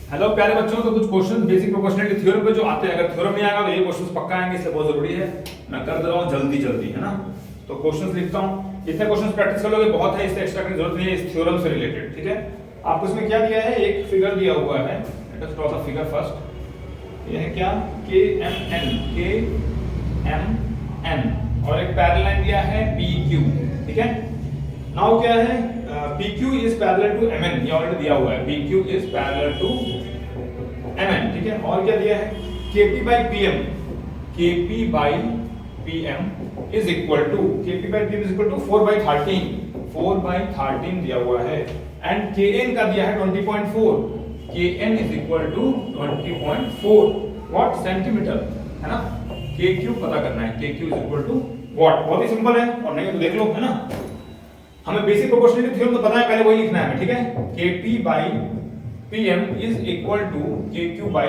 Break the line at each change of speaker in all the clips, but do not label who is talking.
Hello प्यारे बच्चों, तो कुछ क्वेश्चन बेसिक प्रोपोर्शनलिटी थ्योरम पे जो आते हैं, अगर थ्योरम नहीं आएगा तो ये क्वेश्चंस पक्का आएंगे, इसलिए बहुत जरूरी है मैं कर दे रहा हूँ जल्दी जल्दी, है ना। तो क्वेश्चंस लिखता हूँ, इतने क्वेश्चंस प्रैक्टिस कर लोगे बहुत है, इससे एक्स्ट्रा करने की जरूरत नहीं है इस थ्योरम से रिलेटेड। ठीक है, आपको इसमें क्या दिया है, एक फिगर दिया हुआ है, let us draw the figure first. ये है क्या, के एम एन और एक पैरेलल लाइन दिया है पी क्यू। ठीक है, नाउ क्या है, PQ is parallel to MN, ये ऑलरेडी दिया हुआ है, PQ is parallel to MN। ठीक है, और क्या दिया है, KP by PM is equal to 4 by 13 दिया हुआ है, एंड KN का दिया है 20.4, KN is equal to 20.4 what centimetre, है ना। KQ पता करना है, KQ is equal to what, बहुत ही सिंपल है, और नहीं तो देख लो, है ना। हमें बेसिक प्रोपोर्शनलिटी थ्योरम तो पता है, पहले वही लिखना है, ठीक है। Kp by Pm is equal to Kq by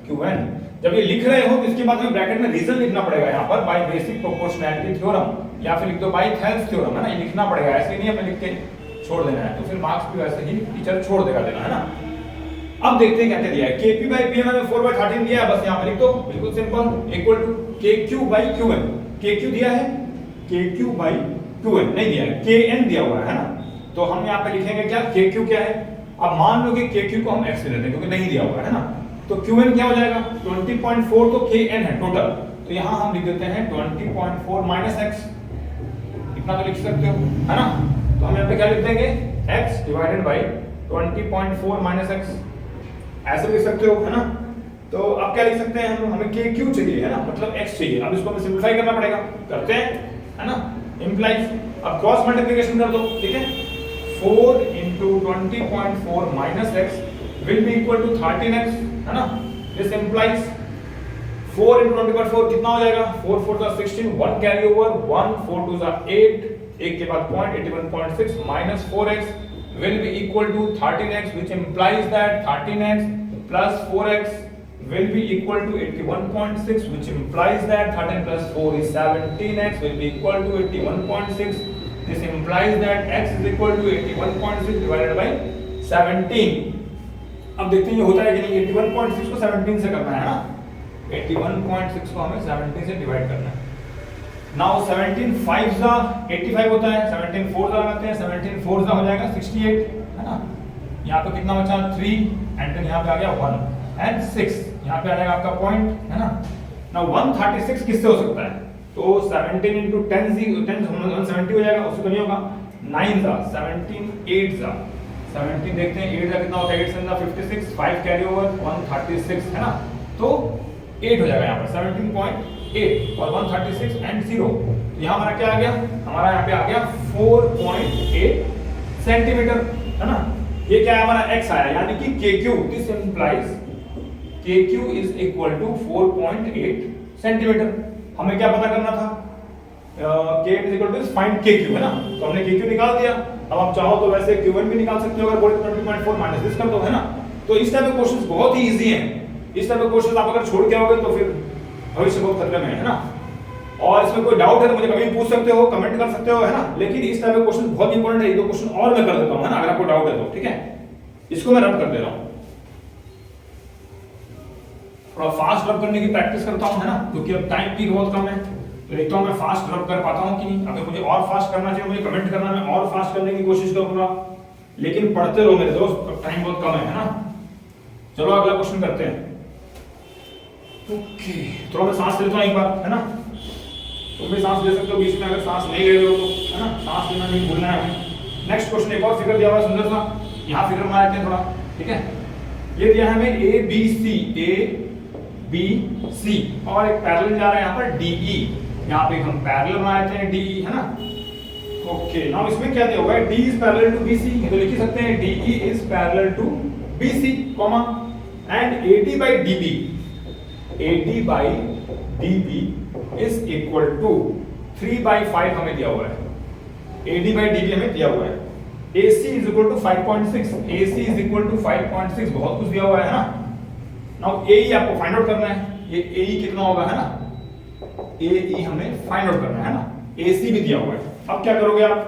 Qn। जब ये लिख रहे हो तो इसके बाद हमें ब्रैकेट में रीजन लिखना पड़ेगा यहाँ पर, बाय बेसिक प्रोपोर्शनलिटी थ्योरम, या फिर लिख दो बाय थेल्स थ्योरम, है ना। ये लिखना पड़ेगा, ऐसे नहीं हमें लिख के छोड़ देना है, तो फिर मार्क्स भी वैसे ही टीचर छोड़ देगा देना, है ना। अब देखते हैं क्या क्या दिया है। Kp by Pm हमें 4 by 13 दिया है, बस यहाँ पे लिख दो, बिल्कुल simple, equal to Kq by Qn। Kq दिया है, Kq by Qn नहीं दिया है, Kn दिया हुआ है ना। तो हम यहाँ पे लिखेंगे क्या, Kq क्या है। अब मान लो कि Kq को हम x ले लेते हैं क्योंकि नहीं दिया हुआ है ना, तो Qn क्या हो जाएगा, 20.4 तो Kn है टोटल, तो यहाँ हम लिख देते हैं 20.4 माइनस x, इतना तो लिख सकते हो, है ना। तो हम यहाँ पे क्या लिख देंगे, x divided by 20.4 minus x, ऐसे लिख सकते हो, है ना। तो अब क्या लिख सकते हैं हम, हमें Kq चाहिए, है ना, मतलब x चाहिए। अब इसको हमें सिंपलीफाई करना पड़ेगा, करते हैं, है ना। implies, अब क्रॉस मल्टीप्लिकेशन कर दो, ठीक है। 4 into 20.4 minus x will be equal to 13x, है ना। this implies 4 into 20.4 कितना हो जाएगा, 4 4 का 16, 1 कैरी ओवर, 1 4 2 का 8, एक के बाद point 81.6 minus 4x will be equal to 13x, which implies that 13x plus 4x will be equal to 81.6, which implies that 13 plus 4 is 17x will be equal to 81.6. This implies that x is equal to 81.6 divided by 17. अब देखते हैं ये होता है कि नहीं, 81.6 को 17 से करना है ना, 81.6 को हमें 17 से डिवाइड करना है। Now 17 5 जा 85 होता है, 17 4 जा लगाते हैं, 17 4 जा हो जाएगा 68, है ना। यहाँ पे कितना बचा, 3, एंड यहाँ पे आ गया 1 एंड 6, यहाँ पे आ जाएगा आपका पॉइंट, है ना। नाउ 136 किससे हो सकता है, तो 17 into 10 170 हो जाएगा, उससे तो नहीं होगा। 9 जा 17, 8 जा 17, देखते हैं 8 जा कितना होता है, 8 7 जा 56, 5 कैरी ओवर 136, है ना। तो 8 हो जाएगा यहाँ पर 17.8 और 136 एंड 0, यहाँ हमारा क्या आ गया, हमारा यहाँ पे आ गया 4.8 सेंटीमीटर, है ना। ये क्या है, हमारा x आया, यानी कि KQ, this implies KQ is equal to 4.8 centimetre. हमें क्या पता करना था, K is equal to find KQ, है ना। तो हमने KQ निकाल दिया, अब आप चाहो तो वैसे Qn भी निकाल सकते हो, अगर बोले 20.4 माइनस दिस कर दो, है ना। तो इस टाइप के क्वेश्चंस बहुत ही इजी हैं, इस टाइप के क्वेश्चंस आप अगर छोड़ के आओगे तो फिर भविष्य बहुत खतरे में है ना। और इसमें कोई डाउट है तो मुझे कभी पूछ सकते हो, कमेंट कर सकते हो, है ना। लेकिन इस टाइप के क्वेश्चन बहुत इंपॉर्टेंट है, 1-2 क्वेश्चन और मैं कर देता हूं, है ना, अगर आपको डाउट है तो, ठीक है। इसको मैं रब कर दे रहा हूं, थोड़ा फास्ट रब करने की प्रैक्टिस करता हूं, है ना, क्योंकि अब टाइम भी बहुत कम है, तो देखता हूं मैं फास्ट रब कर पाता हूं कि नहीं। अगर मुझे और फास्ट करना चाहिए मुझे कमेंट करना, मैं और फास्ट करने की कोशिश करूंगा, लेकिन पढ़ते रहो मेरे दोस्त, टाइम बहुत कम है ना। चलो अगला क्वेश्चन करते हैं। ओके, थोड़ा मैं सांस लेता हूं एक बार, है ना। तुम भी सांस ले सकते हो बीच में, अगर सांस नहीं ले रहे हो तो, है ना, सांस लेना नहीं भूलना है हमें। नेक्स्ट क्वेश्चन, एक और फिगर दिया हुआ है सुंदर सा, यहाँ फिगर में आते हैं थोड़ा, ठीक है। ये दिया है हमें A B C और एक पैरेलल जा रहा है यहाँ पर DE, यहाँ पे हम पैरेलल बनाते हैं DE, है ना। ओके, नाउ इसमें क्या दिया हुआ है, D is parallel to BC, ये तो लिख ही सकते हैं, DE is parallel to BC, comma, and AD by DB is equal to 3/5 हमें दिया हुआ है, AD by DB हमें दिया हुआ है। AC is equal to 5.6, AC is equal to 5.6, बहुत कुछ दिया हुआ है ना। नाउ AE आपको फाइंड आउट करना है, ये AE कितना होगा, है ना, AE हमें फाइंड आउट करना है ना। AC भी दिया हुआ है, अब क्या करोगे आप,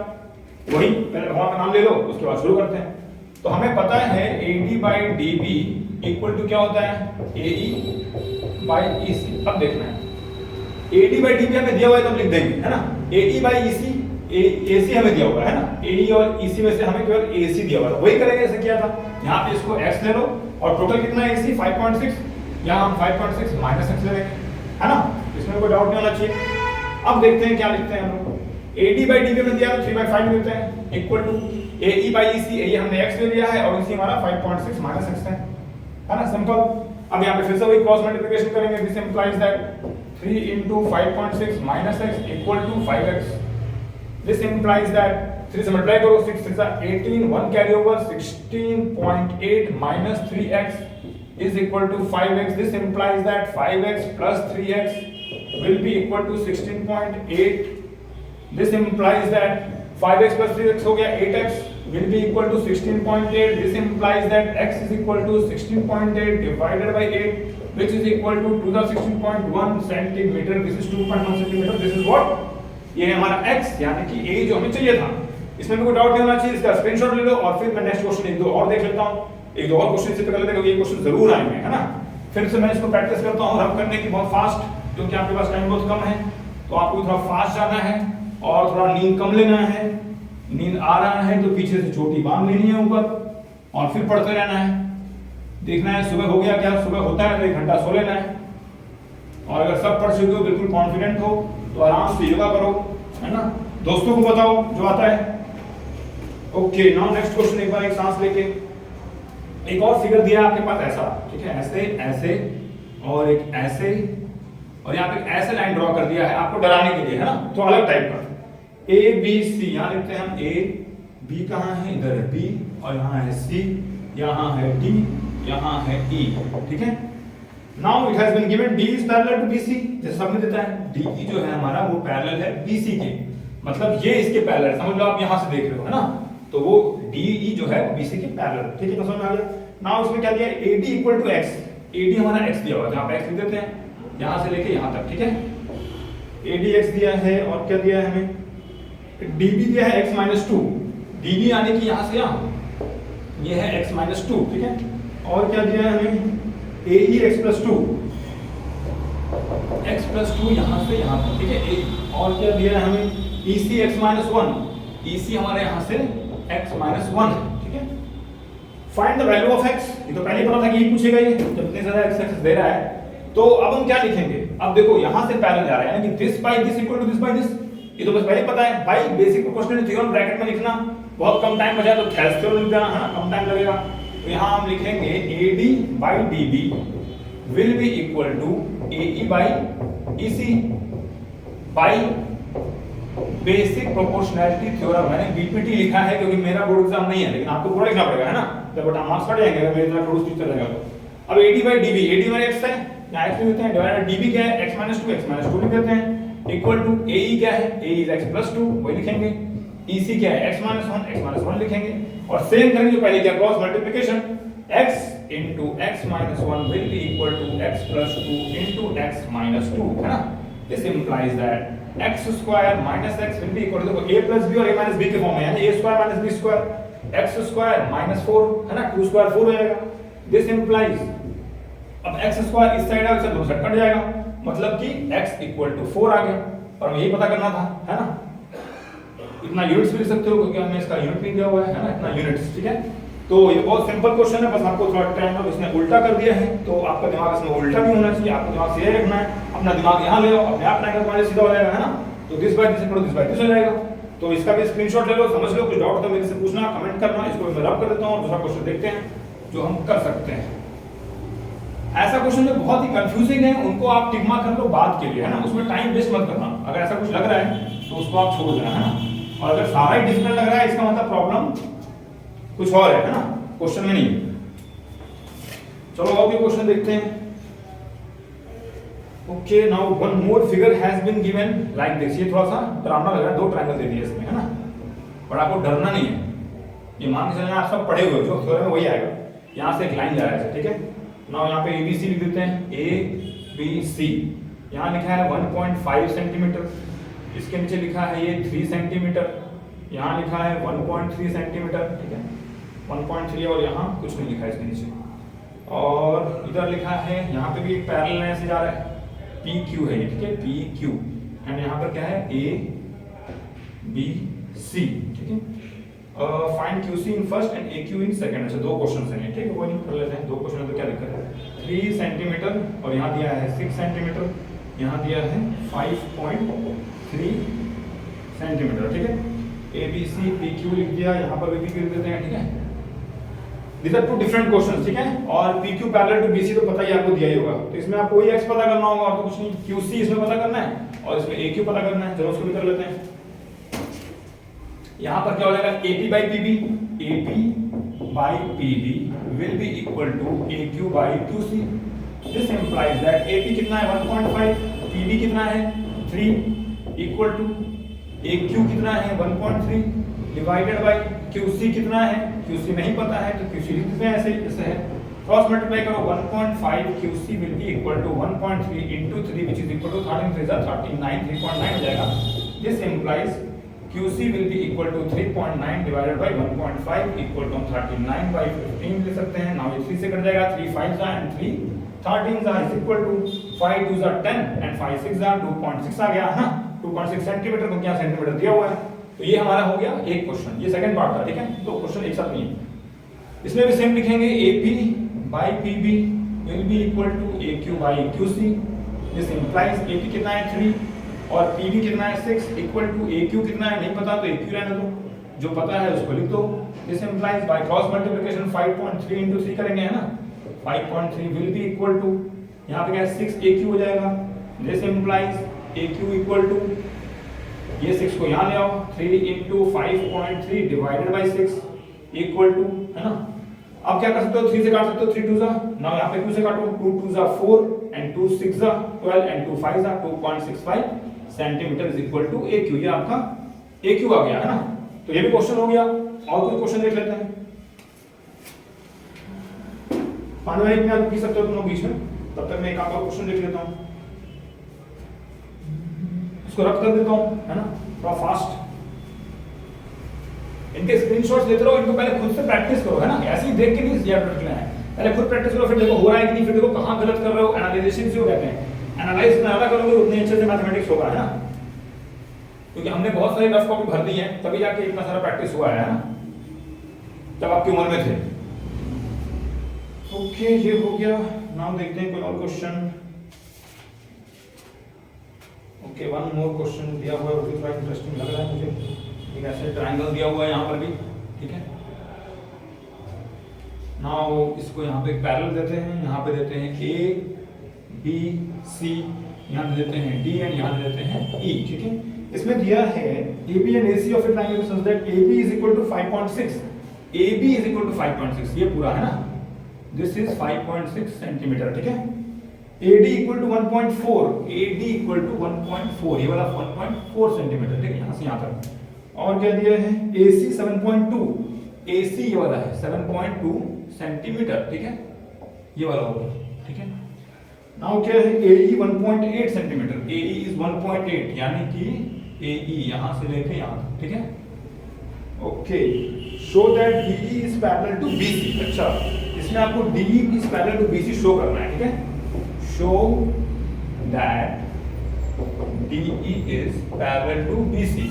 वही पहले भगवान का नाम ले लो, उसके बाद शुरू करते हैं। तो हमें पता है AD by DB equal to क्या होता है AE बाई EC। अब देखना है AD बाई DB हमें दिया हुआ है तो हम लिख देंगे, है ना। AE बाई EC, AC हमें दिया हुआ है ना, AE और EC में से हमें केवल AC दिया हुआ है, वही करेंगे जैसे किया था। यहाँ पे इसको x ले लो और टोटल कितना है AC 5.6, यहाँ हम 5.6 माइनस x ले लेंगे, है ना। इसमें कोई डाउट नहीं होना चाहिए। अब देखते हैं क्या लिखते हैं हम लोग। AD बाई DB में दिया तो 3/5 लिखते हैं equal to AE by EC, AE हमने x ले लिया है और EC हमारा 5.6 माइनस x है ना, सिंपल। अब यहाँ पे फिर से वही क्रॉस मल्टीप्लिकेशन करेंगे, this implies that 3 into 5.6 minus x equal to 5x. This implies that 3 से मल्टीप्लाई करो, 6 6 18, 1 carry over, 16.8 minus 3x is equal to 5x. This implies that 5x plus 3x will be equal to 16.8. This implies that 5x plus 3x हो गया 8x will be equal to 16.8. This implies that x is equal to 16.8 divided by 8, which is equal to 16.1 centimeter. This is 2.1 centimeter. This is what? ये हमारा x यानी कि a जो हमें चाहिए था। इसमें कोई डाउट नहीं होना चाहिए। इसका स्क्रीनशॉट ले लो और फिर मैं नेक्स्ट क्वेश्चन एक दो और देख लेता हूँ। एक दो और क्वेश्चन इससे कर लेते हैं क्योंकि ये क्वेश्चन जरूर आएंगे, है ना। फिर से मैं इसको प्रैक्टिस करता हूँ रब करने की बहुत फास्ट, क्योंकि आपके पास टाइम बहुत कम है, तो आपको थोड़ा फास्ट जाना है और थोड़ा नींद कम लेना है। नींद आ रहा है तो पीछे से चोटी बांध लेनी है ऊपर और फिर पढ़ते रहना है। देखना है सुबह हो गया क्या, सुबह होता है तो 1 घंटा सो लेना है। और अगर सब पढ़ चुके हो, बिल्कुल कॉन्फिडेंट हो, तो आराम से योगा करो, है ना। दोस्तों को बताओ जो आता है। Okay, now next question. एक बार एक सांस लेके, एक और फिगर दिया है आपके पास ऐसा, ठीक है, ऐसे ऐसे और एक ऐसे, और यहाँ पे ऐसे लाइन ड्रॉ कर दिया है आपको डराने के लिए, है ना। तो अलग टाइप का ABC यहाँ लिखते हैं हम A, B कहाँ है, इधर है B, और यहाँ है C, यहाँ है D, यहाँ है E, ठीक है। Now it has been given D is parallel to BC, जैसे सबने देता है DE जो है हमारा वो पैरेलल है BC के, मतलब ये इसके पैरेलल, समझ लो आप यहाँ से देख रहे हो, है ना। तो वो DE जो है BC के पैरेलल, ठीक है, तो समझ में आ गया। नाउ इसमें क्या दिया है, AD equal to x, AD हमारा x दिया हुआ है, यहाँ पे x लिख देते हैं, यहाँ से लेके यहाँ तक, ठीक है। AD x दिया है और क्या दिया है हमें, DB दिया है x-2, DB यानी कि यहाँ से यहाँ, ये है x-2, ठीक है। और क्या दिया है हमें, AE x+2, x+2 यहाँ से यहाँ तक, ठीक है। और क्या दिया है हमें, EC x-1, EC हमारे यहाँ से x-1 है, ठीक है। Find the value of x, ये तो पहले पता था कि ये पूछेगा, ये जब इतने ज्यादा x एक्सिस दे रहा है। तो अब हम क्या लिखेंगे, अब देखो यहाँ से पैरेलल जा रहा है, यानी कि this by this equal to this by this, ये तो बस पहले पता है भाई। बेसिक प्रोपोर्शनल थ्योरम ब्रैकेट में लिखना बहुत कम टाइम बचा, तो थेल्स थ्योरम लिख देना, है ना, कम टाइम लगेगा। तो यहाँ हम लिखेंगे AD बाई DB will be equal to AE by EC by basic proportionality theorem. मैंने BPT लिखा है क्योंकि मेरा बोर्ड एग्जाम नहीं है, लेकिन आपको पूरा लिखना पड़ेगा, है ना, जब मार्क्स कट जाएंगे अगर मेरे तरह प्रोड्यूस टीचर रहेगा तो। अब AD बाई DB, AD हमारे x है, यहाँ x लिख देते हैं, डिवाइडेड DB क्या है, x-2 लिख देते हैं, इक्वल टू AE क्या है, AE इज x+2, वही लिखेंगे। EC क्या है, x-1 लिखेंगे, और सेम करेंगे जो पहले किया, cross multiplication, x into x-1 will be equal to x+2 into x-2, है ना। This implies that x square minus x will be equal to, देखो a plus b और a minus b के फॉर्म में, यानी a square minus b square, x square minus 4, है ना, 2 square 4 हो जाएगा। This implies, अब x square इस साइड आएगा, दोनों साइड कट जाएगा, मतलब कि x इक्वल टू 4 आ गया, और हमें यही पता करना था, है ना। इतना यूनिट्स भी लिख सकते हो क्योंकि हमने इसका यूनिट नहीं दिया हुआ है ना, इतना यूनिट्स, ठीक है। तो ये बहुत सिंपल क्वेश्चन है, बस आपको थोड़ा टाइम में इसने उल्टा कर दिया है, तो आपका दिमाग इसमें उल्टा नहीं होना चाहिए, आपको दिमाग सीधा रखना है, अपना दिमाग यहाँ ले आओ, अपने आप लाएंगे तुम्हारे सीधा हो जाएगा, है ना। तो this by this equal to this by this हो जाएगा। तो इसका भी स्क्रीनशॉट ले लो, समझ लो, कुछ डाउट तो मेरे से पूछना, कमेंट करना, इसको मैं रब कर देता हूँ और दूसरा क्वेश्चन देखते हैं जो हम कर सकते हैं। ऐसा क्वेश्चन जो बहुत ही कंफ्यूजिंग है उनको आप टिक मार्क कर लो बाद के लिए, है ना, उसमें टाइम वेस्ट मत करना। अगर ऐसा कुछ लग रहा है तो उसको आप छोड़ देना, है ना। और अगर सारा ही डिफिकल्ट लग रहा है इसका मतलब प्रॉब्लम कुछ और है ना, क्वेश्चन में नहीं। चलो और भी क्वेश्चन देखते हैं। Okay, now one more figure has been given like this. ये थोड़ा सा डरावना लग रहा है, 2 ट्रायंगल दे दिए इसमें, है ना, पर आपको डरना नहीं है, ये मान के चलना आप सब पढ़े हुए जो थ्योरम में वही आएगा। यहाँ से एक लाइन जा रहा है, ठीक है। नाउ यहाँ पे ABC लिख देते हैं, ABC, यहाँ लिखा है 1.5 सेंटीमीटर, इसके नीचे लिखा है ये 3 सेंटीमीटर, यहाँ लिखा है 1.3 सेंटीमीटर, ठीक है, 1.3, और यहाँ कुछ नहीं लिखा है इसके नीचे, और इधर लिखा है, यहाँ पे भी एक पैरेलल लाइन से जा रहा है, पी क्यू है, ठीक है, पी क्यू, एंड यहाँ पर क्या है, ए बी सी, ठीक है। Find Q C in first and A Q in second. अच्छा, दो क्वेश्चन हैं, ठीक है, वो नहीं कर लेते हैं, दो क्वेश्चन है तो क्या दिक्कत है। 3 सेंटीमीटर और यहाँ दिया है 6 सेंटीमीटर, यहाँ दिया है 5.3 सेंटीमीटर, ठीक है। A B C P Q लिख दिया, यहाँ पर भी क्यू लिख देते हैं, ठीक है। These are two different questions, ठीक है। और P Q parallel to B C तो पता ही आपको दिया ही होगा, तो इसमें आपको वही एक्स पता करना होगा और तो कुछ नहीं। क्यू सी इसमें पता करना है और इसमें ए क्यू पता करना है, चलो उसको भी कर लेते हैं। यहाँ पर क्या हो जाएगा, A P by P B, A P by P B will be equal to A Q by Q C. This implies that A P कितना है 1.5, पी बी कितना है 3, इक्वल टू ए क्यू कितना है 1.3 डिवाइडेड बाई क्यू सी कितना है, Q C नहीं पता है तो क्यू सी लिख देते हैं, ऐसे ही जैसे है। क्रॉस मल्टीप्लाई करो, 1.5 Q C will be equal to 1.3 into 3 which is equal to 13 3 39, 3.9 हो जाएगा। This implies Q C will be equal to 3.9 divided by 1.5 equal to 39 बाई 15 ले सकते हैं। नाउ ये 3 से कट जाएगा, 3 5 and 3 13 is equal to 5 2 10 and 5 6 2.6 आ गया है ना, 2.6 सेंटीमीटर, क्योंकि यहाँ सेंटीमीटर दिया हुआ है। तो ये हमारा हो गया एक क्वेश्चन, ये सेकंड पार्ट था, ठीक है। दो क्वेश्चन एक साथ नहीं है। इसमें भी सेम लिखेंगे, A P by P B will be equal to A Q by Q C. This implies A P कितना है 3 और पी बी कितना है 6 इक्वल टू ए क्यू कितना है नहीं पता तो ए क्यू रहने दो, जो पता है उसको लिख दो। This implies by cross multiplication 5.3 into 3 करेंगे, है ना, 5.3 विल बी इक्वल टू, यहाँ पे क्या है 6 ए क्यू हो जाएगा। This implies A Q equal to, ये 6 को यहाँ ले आओ, 3 into 5.3 divided by 6 equal to, है ना। अब क्या कर सकते हो, 3 से काट सकते हो, 3 2 जा, नाउ यहाँ पे 2 से काटो, 2 2 जा 4 एंड 2 6 जा 12 एंड 2 5 जा 2.65 centimetre is equal to A Q. ये आपका ए क्यू आ गया, है ना। तो ये भी क्वेश्चन हो गया। और कोई क्वेश्चन देख लेते हैं। पानी वाली में आप पी सकते हो तुम लोग बीच में, तब तक मैं एक और क्वेश्चन देख लेता हूँ, इसको रख कर देता हूँ, है ना, थोड़ा फास्ट। इनके स्क्रीनशॉट्स लेते रहो, इनको पहले खुद से प्रैक्टिस करो, है ना, ऐसे ही देख के नहीं याद रखना है, पहले खुद प्रैक्टिस करो, फिर देखो हो रहा है कि नहीं, फिर देखो कहाँ गलत कर रहे हो। एनालाइजेशन से हो कहते हैं, एनालाइज जितना ज्यादा करोगे उतने अच्छे से मैथमेटिक्स होगा, है ना। क्योंकि हमने बहुत सारी रफ कॉपी भर दी है, तभी जाके इतना सारा प्रैक्टिस हुआ है ना, जब आपकी उम्र में थे। ओके, ये हो गया। नाउ देखते हैं कोई और question. Okay, one more question दिया हुआ है, वो भी थोड़ा इंटरेस्टिंग लग रहा है मुझे। एक ऐसे ट्रायंगल दिया हुआ है यहाँ पर भी, ठीक है। नाउ इसको यहाँ पे पैरेलल देते हैं, यहाँ पे देते हैं ए बी सी, यहाँ देते हैं डी एंड यहाँ देते हैं ई, ठीक है। इसमें दिया है A B and A C of a triangle such that A B is equal to 5.6, A B is equal to 5.6, ये पूरा है ना, दिस इज 5.6 सेंटीमीटर, ठीक है। AD equal to 1.4, AD equal to 1.4, ये वाला 1.4 सेंटीमीटर, ठीक है, यहाँ से यहाँ तक। और क्या दिया है, AC 7.2, AC ये वाला है 7.2 सेंटीमीटर, ठीक है, ये वाला होगा, ठीक है। नाउ क्या है, AE 1.8 सेंटीमीटर, AE इज 1.8, यानी कि AE यहाँ से लेके यहाँ तक, ठीक है। Okay, show that DE is parallel to BC। अच्छा, इसमें आपको DE is parallel to BC show करना है, ठीक है। Show that DE is parallel to BC।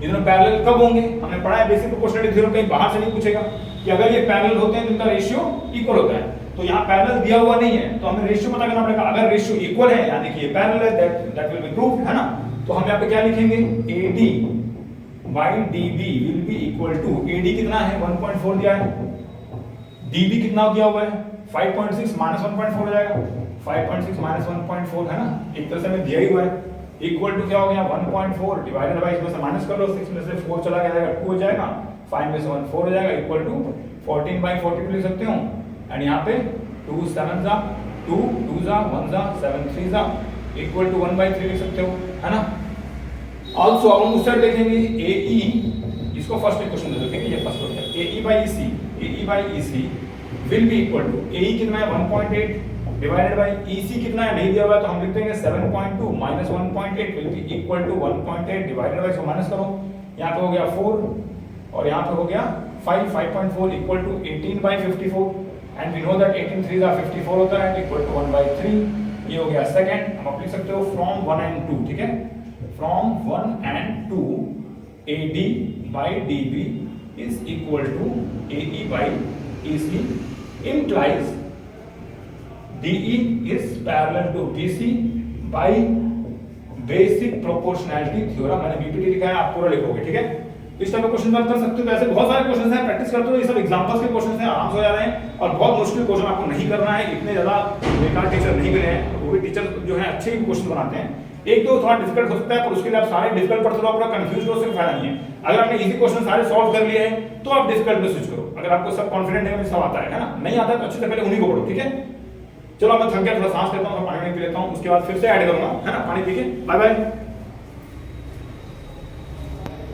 ये दोनों पैरेलल कब होंगे, हमने पढ़ा है बेसिक प्रोपोर्शनलिटी थ्योरम, कहीं बाहर से नहीं पूछेगा कि अगर ये पैरेलल होते हैं तो इनका रेशियो इक्वल होता है। तो यहाँ पैरेलल दिया हुआ नहीं है, तो हमें रेशियो पता करना पड़ेगा। अगर रेशियो इक्वल है यानी कि ये पैरेलल है, दैट विल बी प्रूव्ड, है ना। तो हम यहाँ पे क्या लिखेंगे, AD by DB will be equal to, AD कितना है 1.4 दिया है, DB कितना दिया हुआ है 5.6 माइनस 1.4 हो जाएगा, 5.6 माइनस 1.4, है ना, एक तरह से हमें दिया ही हुआ है। इक्वल टू क्या हो गया 1.4 डिवाइडेड बाय, इसमें से माइनस कर लो, 6 में से 4 चला जाएगा 2 हो जाएगा, 5 में से 1 4 हो जाएगा, इक्वल टू 14/42 लिख सकते हो। एंड यहाँ पे 2 7 जा 2 2 जा 1 जा 7 3 जा इक्वल टू 1/3 लिख सकते हो, है ना। ऑल्सो अब हम उस साइड देखेंगे, AE, इसको फर्स्ट क्वेश्चन दे देखेंगे, ये first question, AE by EC will be equal to, AE कितना है 1.8 डिवाइडेड बाय EC कितना है नहीं दिया हुआ है, तो हम लिख देंगे 7.2 minus 1.8 will be equal to 1.8 divided by, इसको माइनस करो, यहाँ पे हो गया 4 और यहाँ पे हो गया 5 5.4 equal to 18/54, and we know that 18 3 जा 54 होता है इक्वल टू 1/3। ये हो गया सेकंड। अब आप लिख सकते हो फ्रॉम 1 एंड 2, ठीक है, from 1 and 2 AD by DB is equal to AE by EC implies DE is parallel to BC by basic proportionality theorem. मैंने बीपीटी लिखा है, आप पूरा लिखोगे, ठीक है। तो इस टाइप का क्वेश्चन कर सकते हो। ऐसे बहुत सारे क्वेश्चन हैं, प्रैक्टिस करते हो, ये सब एग्जांपल्स के क्वेश्चन हैं, आराम से हो जा रहे हैं। और बहुत मुश्किल क्वेश्चन आपको नहीं करना है, इतने ज्यादा बेकार टीचर नहीं मिले हैं, वो भी टीचर जो है अच्छे ही क्वेश्चन बनाते हैं। एक तो थोड़ा डिफिकल्ट हो सकता है, पर उसके लिए आप सारे डिफिकल्ट पढ़ते रहो, पूरा कंफ्यूज हो, उससे फायदा नहीं है। अगर आपने इजी क्वेश्चन सारे सॉल्व कर लिए हैं तो आप डिफिकल्ट में स्विच करो। अगर आपको सब कॉन्फिडेंट है कि सब आता है ना, नहीं आता तो अच्छे से पहले उन्हीं को पढ़ो, ठीक है। चलो मैं थक गया, थोड़ा सांस लेता हूँ, पानी पी लेता हूँ, उसके बाद फिर से ऐड करूंगा, है ना, पानी पी के। Bye bye.